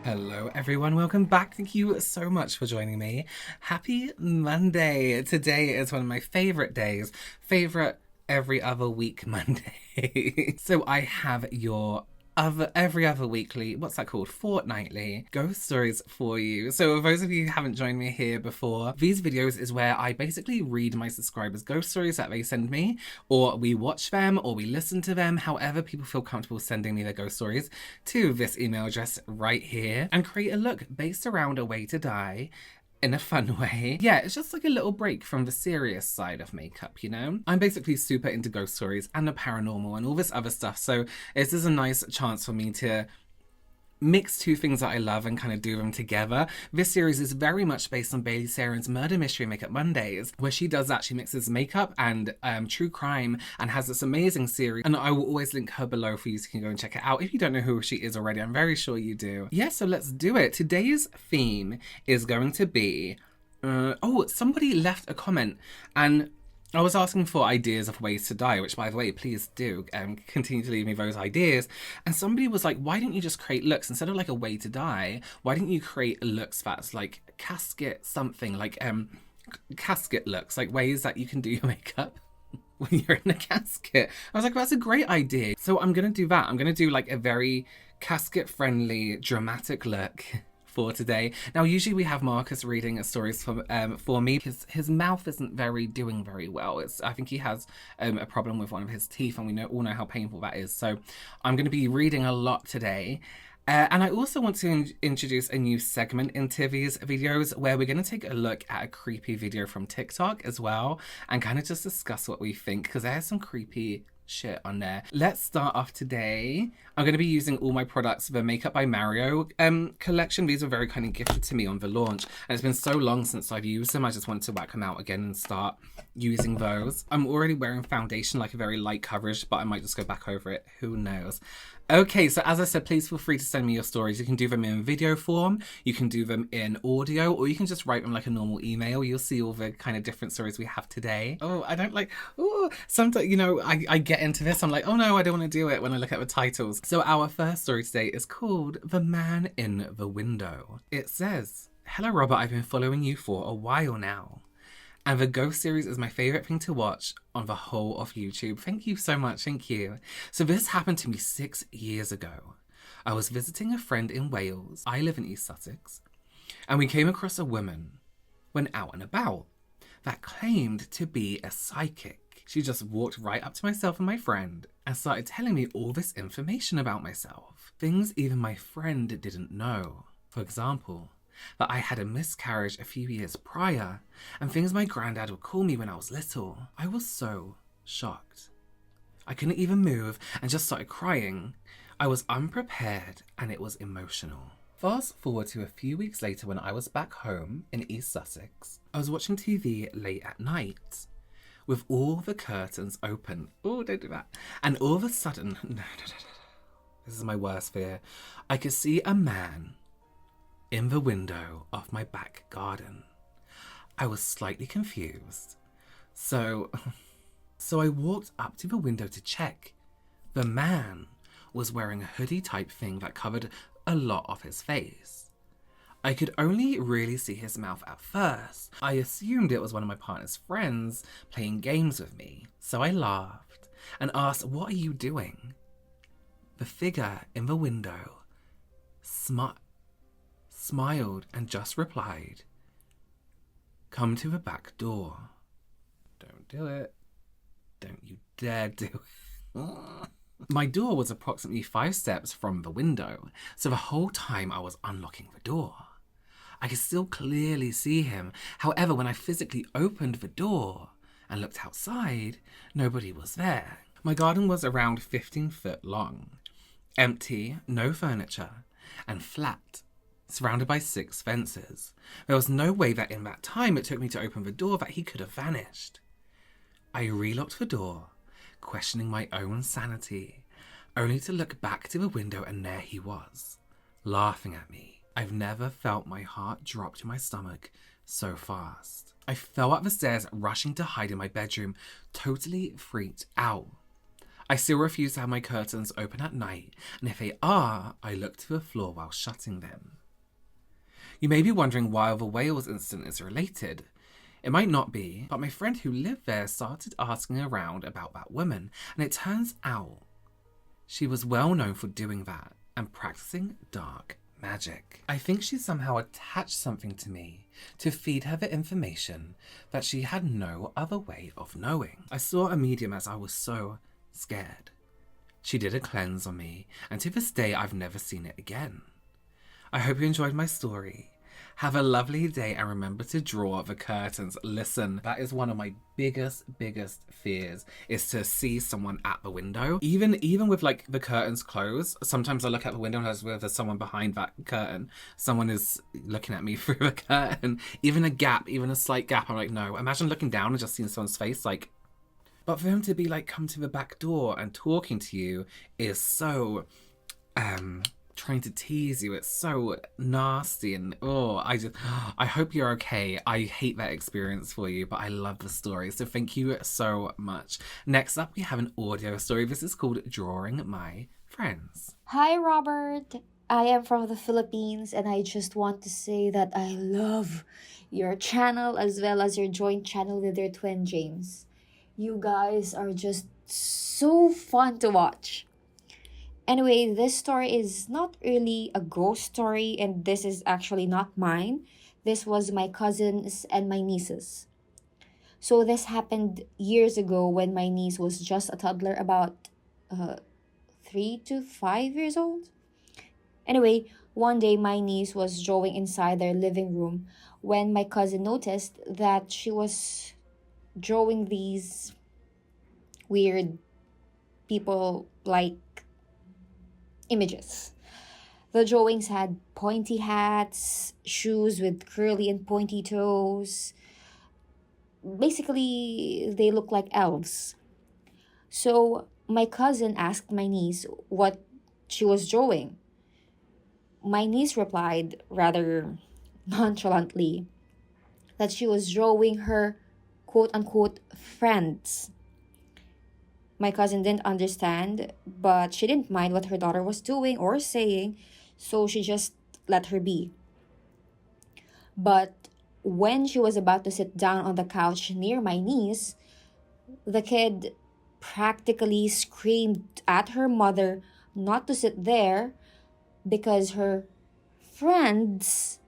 Hello everyone, welcome back. Thank you so much for joining me. Happy Monday. Today is one of my favorite days, favorite every other week Monday. So I have your every other weekly, what's that called? Fortnightly ghost stories for you. So for those of you who haven't joined me here before, these videos is where I basically read my subscribers' ghost stories that they send me, or we watch them, or we listen to them, however people feel comfortable sending me their ghost stories to this email address right here, and create a look based around a way to die in a fun way. Yeah, it's just like a little break from the serious side of makeup, you know? I'm basically super into ghost stories and the paranormal and all this other stuff, so this is a nice chance for me to mix two things that I love and kind of do them together. This series is very much based on Bailey Saren's Murder Mystery Makeup Mondays, where she does actually mixes makeup and true crime and has this amazing series. And I will always link her below for you so you can go and check it out. If you don't know who she is already, I'm very sure you do. Yeah, so let's do it. Today's theme is going to be, somebody left a comment and I was asking for ideas of ways to die, which by the way, please do continue to leave me those ideas. And somebody was like, why don't you just create looks instead of like a way to die? Why don't you create looks that's like casket something, like casket looks, like ways that you can do your makeup when you're in a casket. I was like, that's a great idea. So I'm going to do that. I'm going to do like a very casket friendly, dramatic look for today. Now, usually we have Marcus reading stories for me. His mouth isn't doing very well. I think he has a problem with one of his teeth, and we all know how painful that is. So I'm going to be reading a lot today. And I also want to introduce a new segment into these videos where we're going to take a look at a creepy video from TikTok as well and kind of just discuss what we think, because there's some creepy shit on there. Let's start off today. I'm going to be using all my products, the Makeup by Mario collection. These were very kind of gifted to me on the launch, and it's been so long since I've used them. I just wanted to whack them out again and start using those. I'm already wearing foundation, like a very light coverage, but I might just go back over it. Who knows? Okay, so as I said, please feel free to send me your stories. You can do them in video form, you can do them in audio, or you can just write them like a normal email. You'll see all the kind of different stories we have today. Oh, I don't like, sometimes, you know, I get into this, I'm like, oh no, I don't want to do it when I look at the titles. So our first story today is called The Man in the Window. It says, hello Robert, I've been following you for a while now, and the Ghost series is my favourite thing to watch on the whole of YouTube. Thank you so much, thank you. So this happened to me 6 years ago. I was visiting a friend in Wales. I live in East Sussex. And we came across a woman, when out and about, that claimed to be a psychic. She just walked right up to myself and my friend and started telling me all this information about myself. Things even my friend didn't know. For example, that I had a miscarriage a few years prior, and things my granddad would call me when I was little. I was so shocked. I couldn't even move and just started crying. I was unprepared and it was emotional. Fast forward to a few weeks later when I was back home in East Sussex. I was watching TV late at night with all the curtains open. Oh, don't do that. And all of a sudden, this is my worst fear, I could see a man in the window of my back garden. I was slightly confused. So I walked up to the window to check. The man was wearing a hoodie type thing that covered a lot of his face. I could only really see his mouth at first. I assumed it was one of my partner's friends playing games with me. So I laughed and asked, "What are you doing?" The figure in the window smiled and just replied, "Come to the back door." Don't do it. Don't you dare do it. My door was approximately 5 steps from the window, so the whole time I was unlocking the door. I could still clearly see him. However, when I physically opened the door and looked outside, nobody was there. My garden was around 15 foot long, empty, no furniture, and flat, surrounded by 6 fences. There was no way that in that time it took me to open the door that he could have vanished. I relocked the door, questioning my own sanity, only to look back to the window and there he was, laughing at me. I've never felt my heart drop to my stomach so fast. I fell up the stairs, rushing to hide in my bedroom, totally freaked out. I still refuse to have my curtains open at night, and if they are, I look to the floor while shutting them. You may be wondering why the Wales incident is related. It might not be, but my friend who lived there started asking around about that woman, and it turns out she was well known for doing that and practicing dark magic. I think she somehow attached something to me to feed her the information that she had no other way of knowing. I saw a medium as I was so scared. She did a cleanse on me, and to this day I've never seen it again. I hope you enjoyed my story. Have a lovely day and remember to draw the curtains. Listen, that is one of my biggest fears, is to see someone at the window. Even with like the curtains closed, sometimes I look out the window and there's someone behind that curtain. Someone is looking at me through the curtain. Even a gap, even a slight gap, I'm like, no. Imagine looking down and just seeing someone's face, like. But for him to be like, come to the back door and talking to you is so, trying to tease you. It's so nasty, and I hope you're okay. I hate that experience for you, but I love the story, so thank you so much. Next up, we have an audio story. This is called Drawing My Friends. Hi, Robert. I am from the Philippines, and I just want to say that I love your channel as well as your joint channel with your twin James. You guys are just so fun to watch. Anyway, this story is not really a ghost story, and this is actually not mine. This was my cousins and my nieces. So this happened years ago when my niece was just a toddler, about 3 to 5 years old. Anyway, one day my niece was drawing inside their living room when my cousin noticed that she was drawing these weird people like images. The drawings had pointy hats, shoes with curly and pointy toes. Basically, they look like elves. So my cousin asked my niece what she was drawing. My niece replied rather nonchalantly that she was drawing her quote-unquote friends. My cousin didn't understand, but she didn't mind what her daughter was doing or saying, so she just let her be. But when she was about to sit down on the couch near my niece, the kid practically screamed at her mother not to sit there because her friends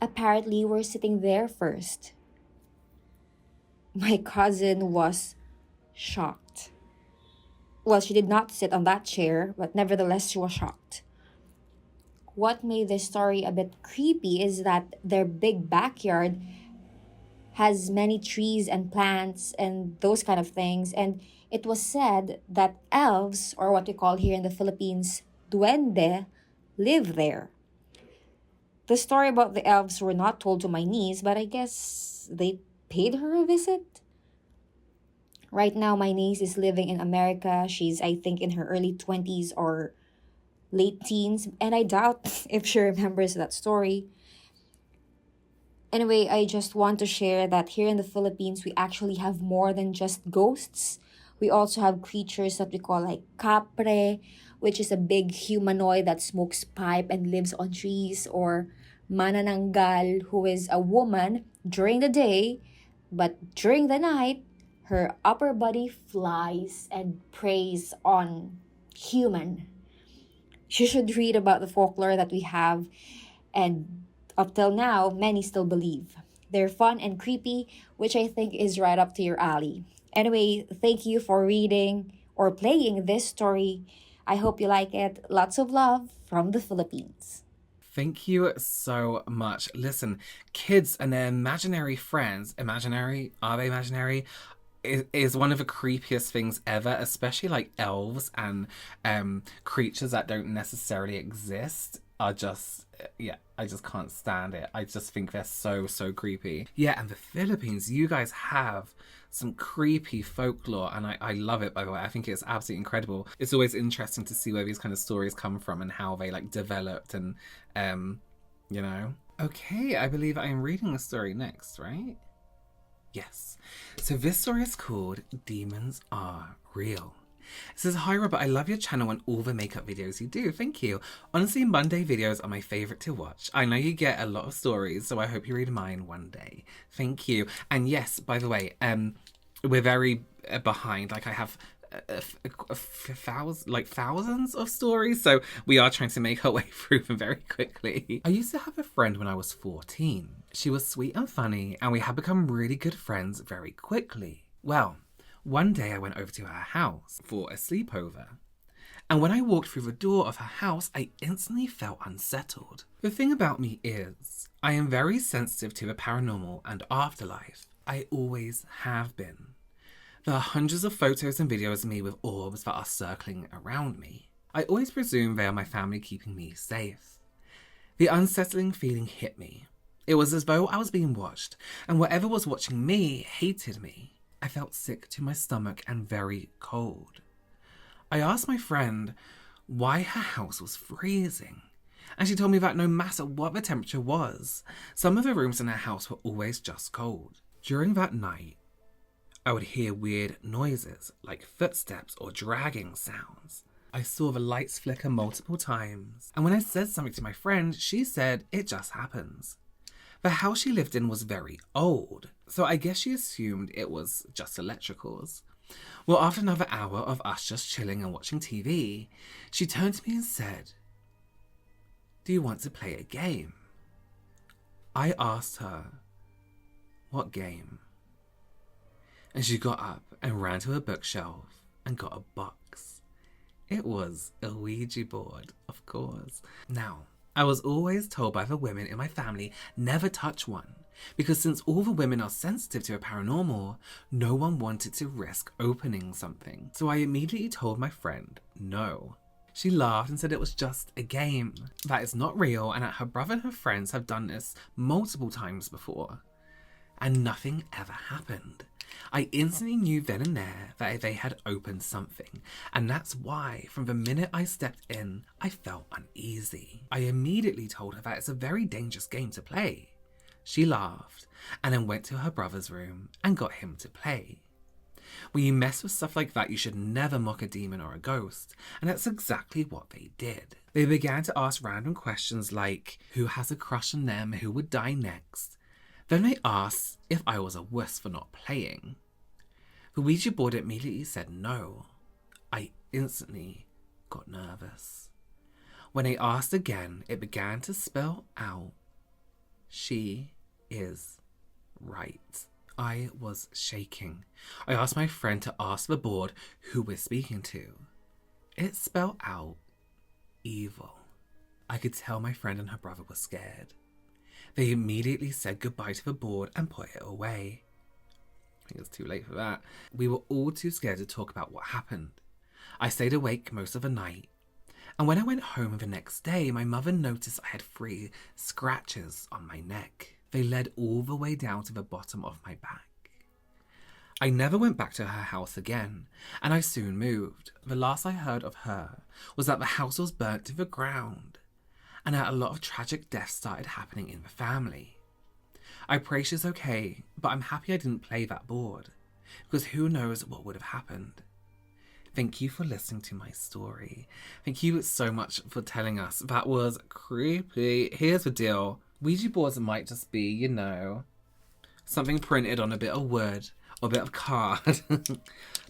apparently were sitting there first. My cousin was shocked. Well, she did not sit on that chair, but nevertheless, she was shocked. What made this story a bit creepy is that their big backyard has many trees and plants and those kind of things. And it was said that elves, or what we call here in the Philippines, duende, live there. The story about the elves were not told to my niece, but I guess they paid her a visit. Right now, my niece is living in America. She's, I think, in her early 20s or late teens, and I doubt if she remembers that story. Anyway, I just want to share that here in the Philippines, we actually have more than just ghosts. We also have creatures that we call like kapre, which is a big humanoid that smokes pipe and lives on trees, or manananggal, who is a woman during the day, but during the night, her upper body flies and preys on human. You should read about the folklore that we have, and up till now, many still believe. They're fun and creepy, which I think is right up to your alley. Anyway, thank you for reading or playing this story. I hope you like it. Lots of love from the Philippines. Thank you so much. Listen, kids and their imaginary friends, imaginary? Are they imaginary? Is one of the creepiest things ever, especially like elves and creatures that don't necessarily exist are just, I just can't stand it. I just think they're so creepy. Yeah, and the Philippines, you guys have some creepy folklore, and I love it, by the way. I think it's absolutely incredible. It's always interesting to see where these kind of stories come from and how they like developed and, you know. Okay, I believe I'm reading the story next, right? Yes. So this story is called Demons Are Real. It says, hi Robert, I love your channel and all the makeup videos you do. Thank you. Honestly, Monday videos are my favourite to watch. I know you get a lot of stories, so I hope you read mine one day. Thank you. And yes, by the way, we're very behind. Like I have thousands of stories, so we are trying to make our way through them very quickly. I used to have a friend when I was 14. She was sweet and funny, and we had become really good friends very quickly. Well, one day I went over to her house for a sleepover, and when I walked through the door of her house, I instantly felt unsettled. The thing about me is, I am very sensitive to the paranormal and afterlife. I always have been. There are hundreds of photos and videos of me with orbs that are circling around me. I always presume they are my family keeping me safe. The unsettling feeling hit me. It was as though I was being watched, and whatever was watching me hated me. I felt sick to my stomach and very cold. I asked my friend why her house was freezing, and she told me that no matter what the temperature was, some of the rooms in her house were always just cold. During that night, I would hear weird noises like footsteps or dragging sounds. I saw the lights flicker multiple times, and when I said something to my friend, she said it just happens. The house she lived in was very old, so I guess she assumed it was just electricals. Well, after another hour of us just chilling and watching TV, she turned to me and said, "Do you want to play a game?" I asked her, "What game?" And she got up and ran to a bookshelf and got a box. It was a Ouija board, of course. Now, I was always told by the women in my family never touch one, because since all the women are sensitive to a paranormal, no one wanted to risk opening something. So I immediately told my friend no. She laughed and said it was just a game, that it's not real, and that her brother and her friends have done this multiple times before. And nothing ever happened. I instantly knew then and there that they had opened something, and that's why, from the minute I stepped in, I felt uneasy. I immediately told her that it's a very dangerous game to play. She laughed, and then went to her brother's room and got him to play. When you mess with stuff like that, you should never mock a demon or a ghost, and that's exactly what they did. They began to ask random questions like, who has a crush on them, who would die next? Then they asked if I was a wuss for not playing. The Ouija board immediately said no. I instantly got nervous. When they asked again, it began to spell out, "She is right." I was shaking. I asked my friend to ask the board who we're speaking to. It spelled out evil. I could tell my friend and her brother were scared. They immediately said goodbye to the board and put it away. I think it's too late for that. We were all too scared to talk about what happened. I stayed awake most of the night, and when I went home the next day, my mother noticed I had 3 scratches on my neck. They led all the way down to the bottom of my back. I never went back to her house again, and I soon moved. The last I heard of her was that the house was burnt to the ground, and that a lot of tragic deaths started happening in the family. I pray she's okay, but I'm happy I didn't play that board, because who knows what would have happened. Thank you for listening to my story. Thank you so much for telling us. That was creepy. Here's the deal. Ouija boards might just be, you know, something printed on a bit of wood or a bit of card.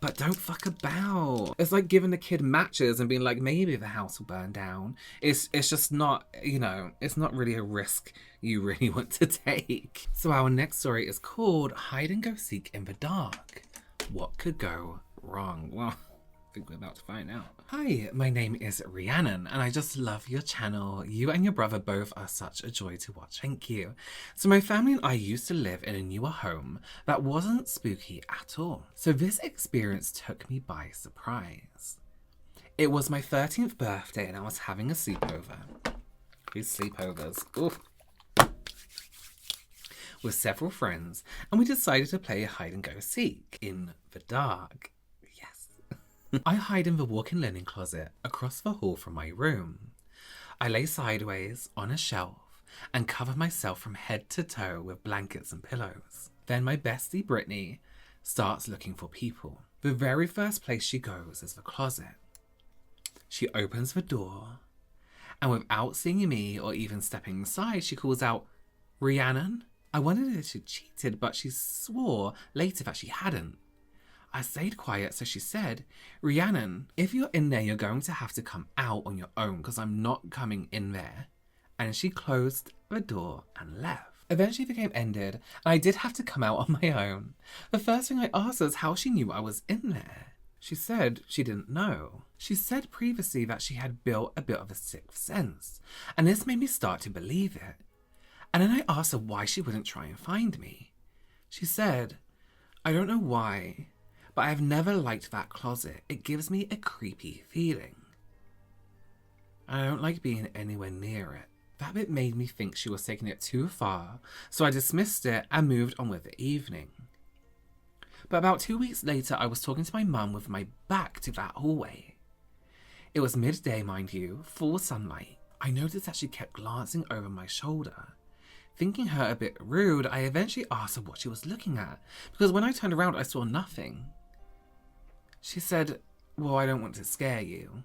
But don't fuck about. It's like giving a kid matches and being like, maybe the house will burn down. It's just not, you know, it's not really a risk you really want to take. So our next story is called Hide and Go Seek in the Dark. What could go wrong? Well, I think we're about to find out. Hi, my name is Rhiannon, and I just love your channel. You and your brother both are such a joy to watch. Thank you. So my family and I used to live in a newer home that wasn't spooky at all. So this experience took me by surprise. It was my 13th birthday and I was having a sleepover. These sleepovers. Oof. With several friends, and we decided to play hide and go seek in the dark. I hide in the walk-in linen closet across the hall from my room. I lay sideways on a shelf and cover myself from head to toe with blankets and pillows. Then my bestie Brittany starts looking for people. The very first place she goes is the closet. She opens the door, and without seeing me or even stepping inside, she calls out, "Rhiannon?" I wondered if she cheated, but she swore later that she hadn't. I stayed quiet, so she said, "Rhiannon, if you're in there, you're going to have to come out on your own because I'm not coming in there." And she closed the door and left. Eventually the game ended, and I did have to come out on my own. The first thing I asked her is how she knew I was in there. She said she didn't know. She said previously that she had built a bit of a sixth sense, and this made me start to believe it. And then I asked her why she wouldn't try and find me. She said, "I don't know why, but I've never liked that closet. It gives me a creepy feeling. I don't like being anywhere near it." That bit made me think she was taking it too far, so I dismissed it and moved on with the evening. But about 2 weeks later, I was talking to my mum with my back to that hallway. It was midday, mind you, full sunlight. I noticed that she kept glancing over my shoulder. Thinking her a bit rude, I eventually asked her what she was looking at, because when I turned around, I saw nothing. She said, "Well, I don't want to scare you."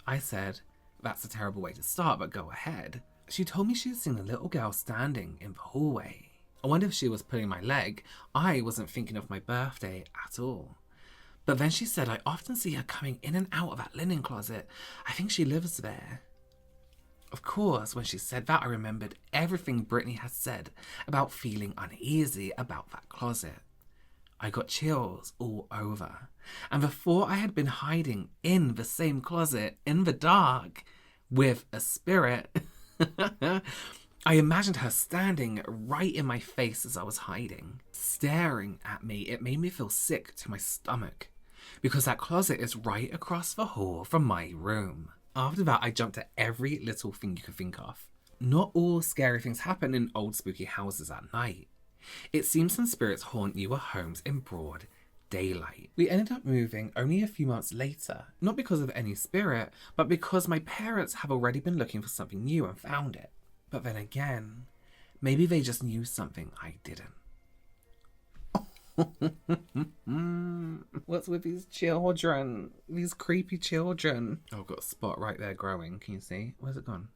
I said, "That's a terrible way to start, but go ahead." She told me she'd seen a little girl standing in the hallway. I wondered if she was pulling my leg. I wasn't thinking of my birthday at all. But then she said, "I often see her coming in and out of that linen closet. I think she lives there." Of course, when she said that, I remembered everything Brittany had said about feeling uneasy about that closet. I got chills all over. And before I had been hiding in the same closet in the dark with a spirit, I imagined her standing right in my face as I was hiding, staring at me. It made me feel sick to my stomach because that closet is right across the hall from my room. After that, I jumped at every little thing you could think of. Not all scary things happen in old spooky houses at night. It seems some spirits haunt newer homes in broad daylight. We ended up moving only a few months later, not because of any spirit, but because my parents have already been looking for something new and found it. But then again, maybe they just knew something I didn't. What's with these children? These creepy children. Oh, I've got a spot right there growing. Can you see? Where's it gone?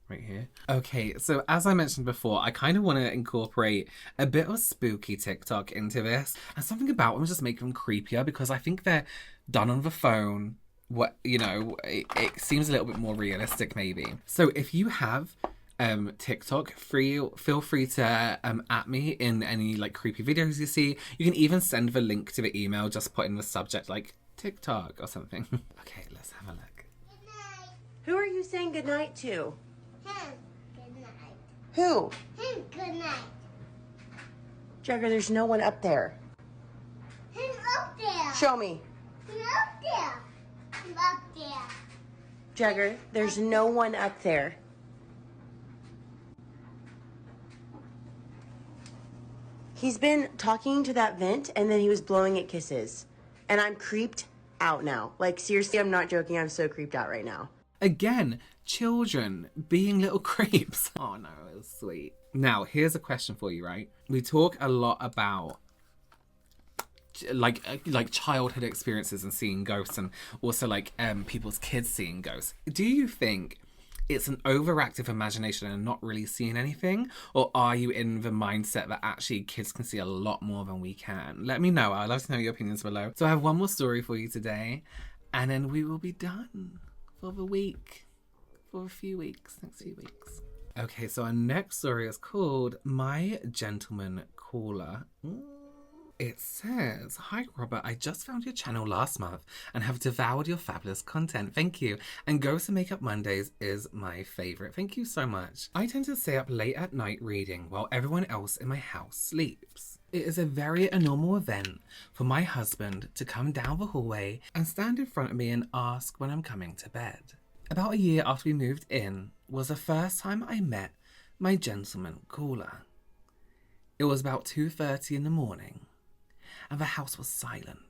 Right here. Okay, so as I mentioned before, I kind of want to incorporate a bit of spooky TikTok into this. And something about them just make them creepier because I think they're done on the phone. It seems a little bit more realistic maybe. So if you have TikTok, feel free to at me in any like creepy videos you see. You can even send the link to the email, just put in the subject like TikTok or something. Okay, let's have a look. Good night. Who are you saying goodnight to? Him. Good night. Who? Him. Good night. Jagger, there's no one up there. Him up there. Show me. Him up there. Him up there. Jagger, there's no one up there. He's been talking to that vent and then he was blowing it kisses. And I'm creeped out now. Like, seriously, I'm not joking. I'm so creeped out right now. Again, children being little creeps. Oh no, it was sweet. Now, here's a question for you, right? We talk a lot about like childhood experiences and seeing ghosts, and also like people's kids seeing ghosts. Do you think it's an overactive imagination and not really seeing anything? Or are you in the mindset that actually kids can see a lot more than we can? Let me know. I'd love to know your opinions below. So I have one more story for you today, and then we will be done for the week. For a few weeks. Next few weeks. Okay, so our next story is called My Gentleman Caller. It says, "Hi Robert, I just found your channel last month and have devoured your fabulous content. Thank you. And Ghosts and Makeup Mondays is my favourite. Thank you so much. I tend to stay up late at night reading while everyone else in my house sleeps. It is a very normal event for my husband to come down the hallway and stand in front of me and ask when I'm coming to bed. About a year after we moved in was the first time I met my gentleman caller. It was about 2:30 in the morning. And the house was silent,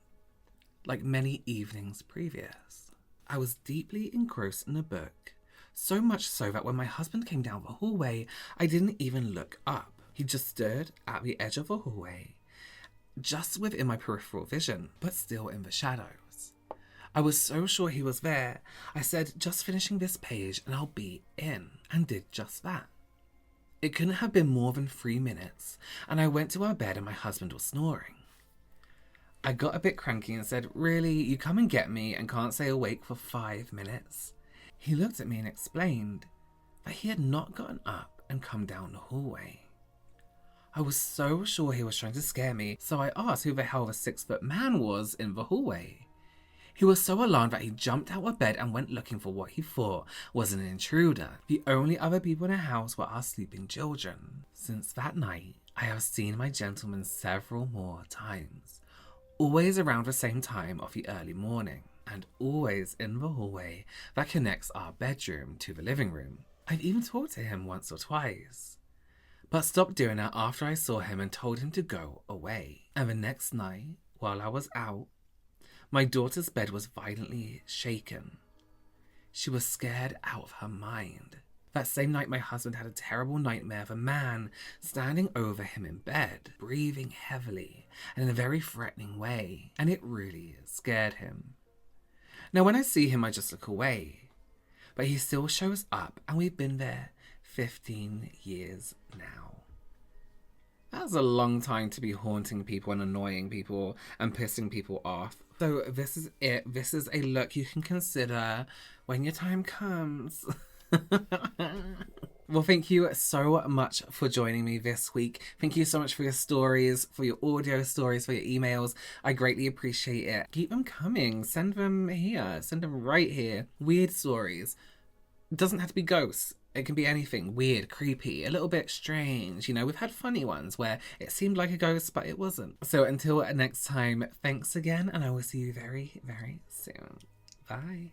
like many evenings previous. I was deeply engrossed in a book, so much so that when my husband came down the hallway, I didn't even look up. He just stood at the edge of the hallway just within my peripheral vision, but still in the shadows. I was so sure he was there. I said, just finishing this page and I'll be in, and did just that. It couldn't have been more than 3 minutes, and I went to our bed and my husband was snoring. I got a bit cranky and said, really, you come and get me and can't stay awake for 5 minutes? He looked at me and explained that he had not gotten up and come down the hallway. I was so sure he was trying to scare me, so I asked who the hell the 6-foot man was in the hallway. He was so alarmed that he jumped out of bed and went looking for what he thought was an intruder. The only other people in the house were our sleeping children. Since that night, I have seen my gentleman several more times, always around the same time of the early morning, and always in the hallway that connects our bedroom to the living room. I've even talked to him once or twice, but stopped doing that after I saw him and told him to go away. And the next night, while I was out, my daughter's bed was violently shaken. She was scared out of her mind. That same night, my husband had a terrible nightmare of a man standing over him in bed, breathing heavily and in a very threatening way, and it really scared him. Now, when I see him, I just look away, but he still shows up, and we've been there 15 years now. That's a long time to be haunting people and annoying people and pissing people off. So this is it. This is a look you can consider when your time comes. Well, thank you so much for joining me this week. Thank you so much for your stories, for your audio stories, for your emails. I greatly appreciate it. Keep them coming. Send them here. Send them right here. Weird stories. It doesn't have to be ghosts. It can be anything weird, creepy, a little bit strange. You know, we've had funny ones where it seemed like a ghost, but it wasn't. So until next time, thanks again, and I will see you very, very soon. Bye.